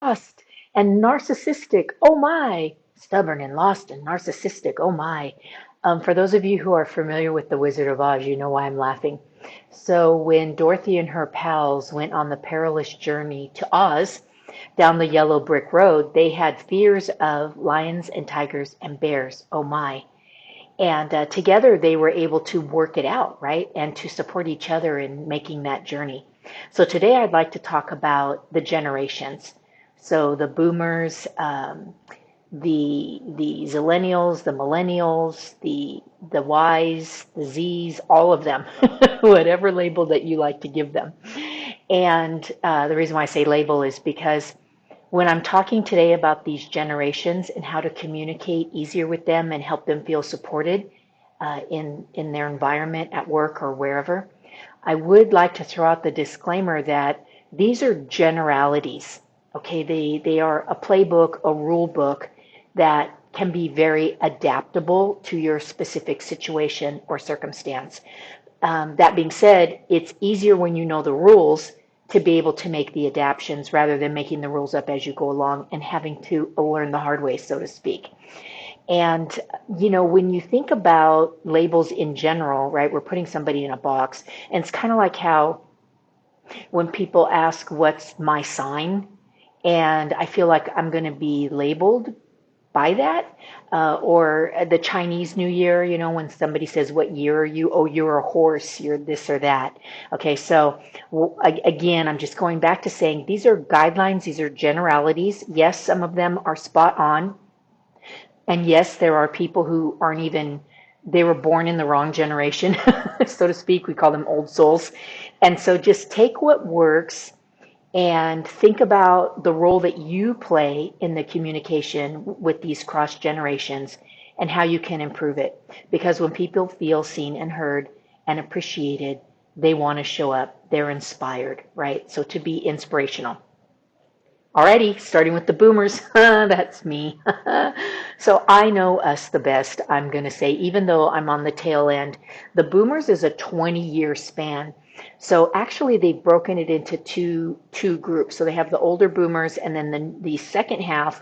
lost and narcissistic. Oh my. Stubborn and lost and narcissistic. Oh my. For those of you who are familiar with The Wizard of Oz, you know why I'm laughing. So when Dorothy and her pals went on the perilous journey to Oz down the yellow brick road, they had fears of lions and tigers and bears. Oh my. And together they were able to work it out, right? And to support each other in making that journey. So today I'd like to talk about the generations. So the boomers, the zillennials, the millennials, the Ys, the Zs, all of them, whatever label that you like to give them. And the reason why I say label is because when I'm talking today about these generations and how to communicate easier with them and help them feel supported in their environment at work or wherever, I would like to throw out the disclaimer that these are generalities. Okay, they are a playbook, a rule book that can be very adaptable to your specific situation or circumstance. That being said, it's easier when you know the rules to be able to make the adaptations rather than making the rules up as you go along and having to learn the hard way, so to speak. And, you know, when you think about labels in general, right, we're putting somebody in a box. And it's kind of like how when people ask, what's my sign? And I feel like I'm going to be labeled by that. Or the Chinese New Year, you know, when somebody says, what year are you? Oh, you're a horse, you're this or that. Okay, so again, I'm just going back to saying these are guidelines, these are generalities. Yes, some of them are spot on. And yes, there are people who aren't even, they were born in the wrong generation, so to speak. We call them old souls. And so just take what works and think about the role that you play in the communication with these cross generations and how you can improve it. Because when people feel seen and heard and appreciated, they want to show up. They're inspired, right? So to be inspirational. Alrighty, starting with the boomers. That's me. So I know us the best, I'm going to say, even though I'm on the tail end. The boomers is a 20-year span. So actually they've broken it into two groups. So they have the older boomers and then the second half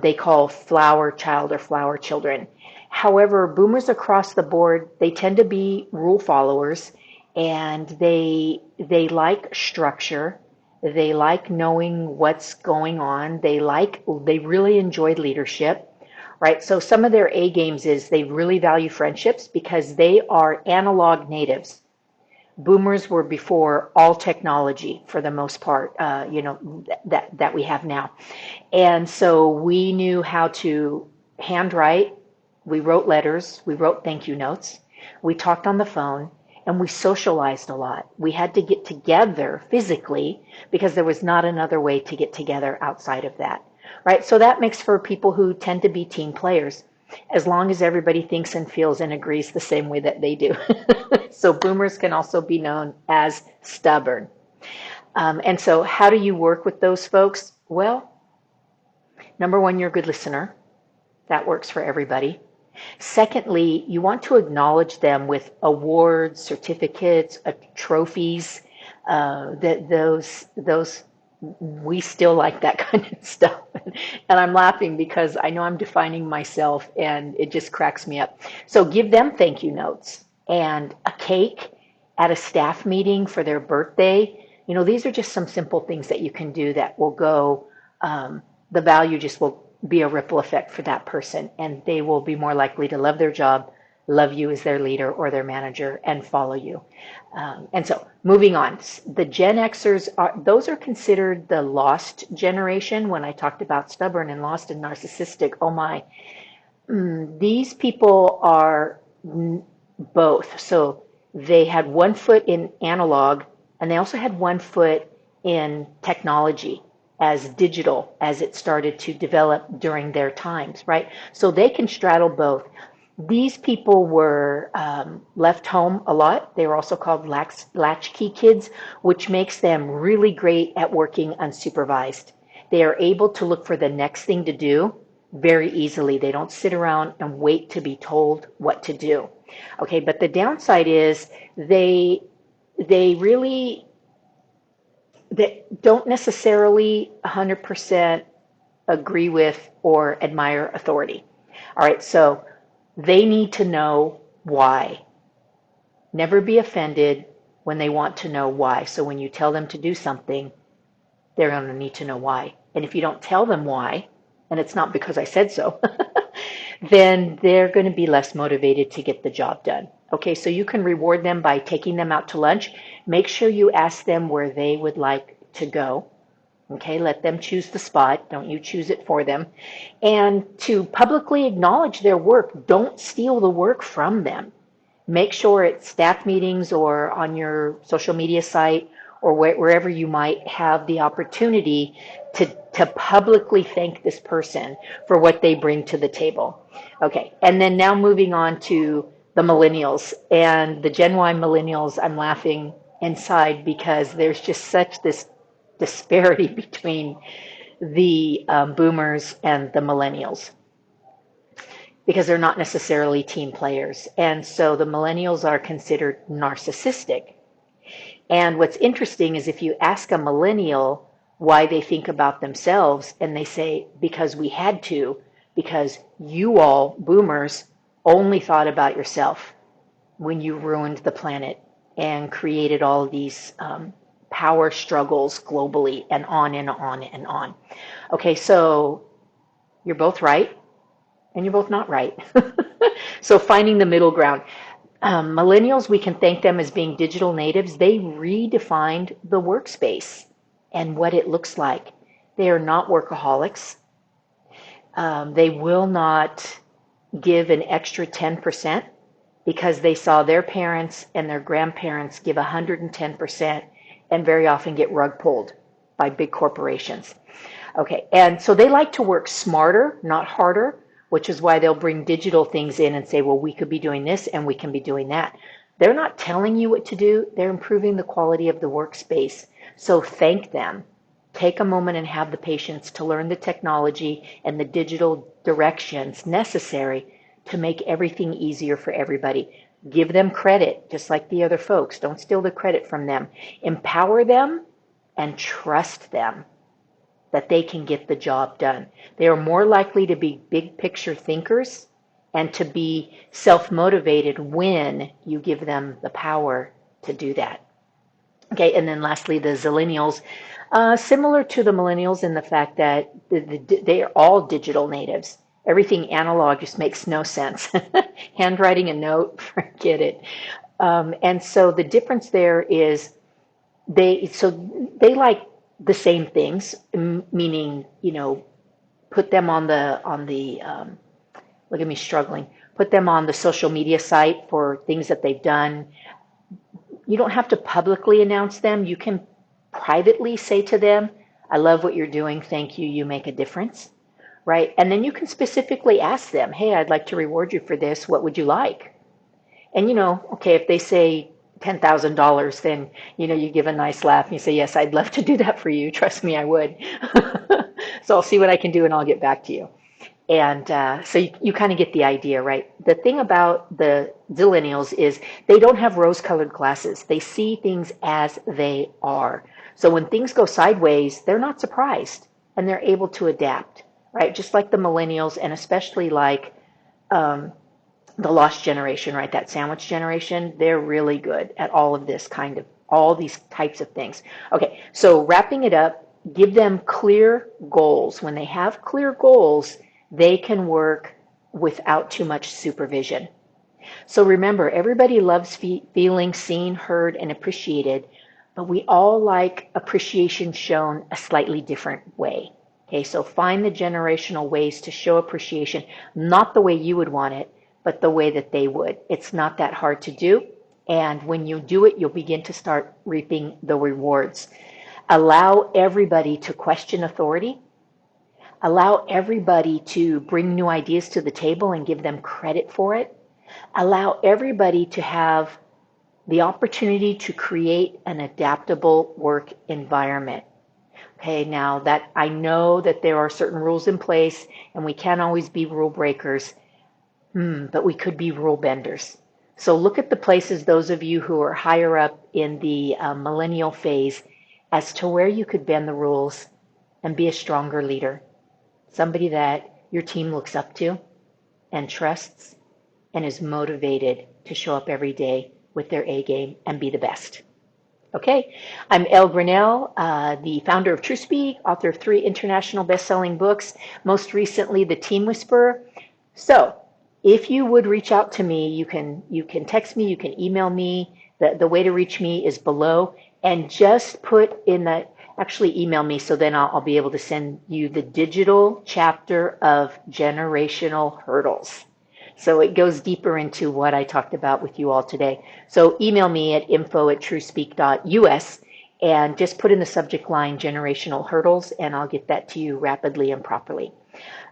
they call flower child or flower children. However, boomers across the board, they tend to be rule followers and they like structure. They like knowing what's going on. They really enjoy leadership, right? So some of their A games is they really value friendships because they are analog natives. Boomers were before all technology for the most part, you know, that we have now. And so we knew how to handwrite. We wrote letters. We wrote thank you notes. We talked on the phone and we socialized a lot. We had to get together physically because there was not another way to get together outside of that, right? So that makes for people who tend to be team players as long as everybody thinks and feels and agrees the same way that they do. So boomers can also be known as stubborn. And so how do you work with those folks? Well, number one, you're a good listener. That works for everybody. Secondly, you want to acknowledge them with awards, certificates, trophies. Those we still like that kind of stuff. And I'm laughing because I know I'm defining myself and it just cracks me up. So give them thank you notes and a cake at a staff meeting for their birthday. You know, these are just some simple things that you can do that will go, the value just will be a ripple effect for that person and they will be more likely to love their job, love you as their leader or their manager, and follow you. And so moving on, the Gen Xers, those are considered the lost generation. When I talked about stubborn and lost and narcissistic, oh my, these people are both. So they had one foot in analog and they also had one foot in technology as digital as it started to develop during their times, right? So they can straddle both. These people were left home a lot. They were also called latchkey kids, which makes them really great at working unsupervised. They are able to look for the next thing to do very easily. They don't sit around and wait to be told what to do. Okay, but the downside is they really that don't necessarily 100% agree with or admire authority. All right, so they need to know why. Never be offended when they want to know why. So when you tell them to do something, they're going to need to know why. And if you don't tell them why, and it's not because I said so, then they're going to be less motivated to get the job done. Okay, so you can reward them by taking them out to lunch. Make sure you ask them where they would like to go. Okay, let them choose the spot. Don't you choose it for them. And to publicly acknowledge their work. Don't steal the work from them. Make sure at staff meetings or on your social media site or wherever you might have the opportunity to publicly thank this person for what they bring to the table. Okay, and then now moving on to the millennials. And the Gen Y millennials, I'm laughing inside because there's just such this disparity between the boomers and the millennials because they're not necessarily team players. And so the millennials are considered narcissistic. And what's interesting is if you ask a millennial why they think about themselves, and they say, because we had to, because you all, boomers, only thought about yourself when you ruined the planet and created all of these power struggles globally and on and on and on. Okay, so you're both right and you're both not right. So finding the middle ground. Millennials, we can thank them as being digital natives. They redefined the workspace and what it looks like. They are not workaholics. They will not give an extra 10% because they saw their parents and their grandparents give 110% and very often get rug pulled by big corporations. Okay, and so they like to work smarter, not harder, which is why they'll bring digital things in and say, well, we could be doing this and we can be doing that. They're not telling you what to do. They're improving the quality of the workspace. So thank them. Take a moment and have the patience to learn the technology and the digital directions necessary to make everything easier for everybody. Give them credit, just like the other folks. Don't steal the credit from them. Empower them and trust them that they can get the job done. They are more likely to be big picture thinkers and to be self-motivated when you give them the power to do that. Okay, and then lastly, the zillennials, similar to the millennials in the fact that they are all digital natives. Everything analog just makes no sense. Handwriting a note, forget it. And so the difference there is they like the same things, meaning, put them on the look at me struggling, put them on the social media site for things that they've done. You don't have to publicly announce them. You can privately say to them, I love what you're doing. Thank you. You make a difference, right? And then you can specifically ask them, hey, I'd like to reward you for this. What would you like? And, okay, if they say $10,000, then, you give a nice laugh and you say, yes, I'd love to do that for you. Trust me, I would. So I'll see what I can do and I'll get back to you. And so you kind of get the idea, right? The thing about the zillennials is they don't have rose-colored glasses. They see things as they are. So when things go sideways, they're not surprised and they're able to adapt, right? Just like the millennials and especially like the lost generation, right? That sandwich generation, they're really good at all of this all these types of things. Okay, so wrapping it up, give them clear goals. When they have clear goals, they can work without too much supervision. So remember, everybody loves feeling seen, heard, and appreciated, but we all like appreciation shown a slightly different way. Okay, so find the generational ways to show appreciation, not the way you would want it, but the way that they would. It's not that hard to do, and when you do it, you'll begin to start reaping the rewards. Allow everybody to question authority. Allow everybody to bring new ideas to the table and give them credit for it. Allow everybody to have the opportunity to create an adaptable work environment. Okay, now that I know that there are certain rules in place and we can't always be rule breakers, but we could be rule benders. So look at the places, those of you who are higher up in the millennial phase, as to where you could bend the rules and be a stronger leader, somebody that your team looks up to and trusts and is motivated to show up every day with their A game and be the best. Okay, I'm Elle Graniel, the founder of Truespeak, author of 3 international best-selling books, most recently The Team Whisperer. So if you would reach out to me, you can text me, you can email me. The way to reach me is below, and just put in that, actually email me, so then I'll be able to send you the digital chapter of Generational Hurdles. So it goes deeper into what I talked about with you all today. So email me at info@truespeak.us and just put in the subject line Generational Hurdles, and I'll get that to you rapidly and properly.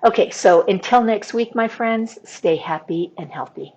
Okay, so until next week, my friends, stay happy and healthy.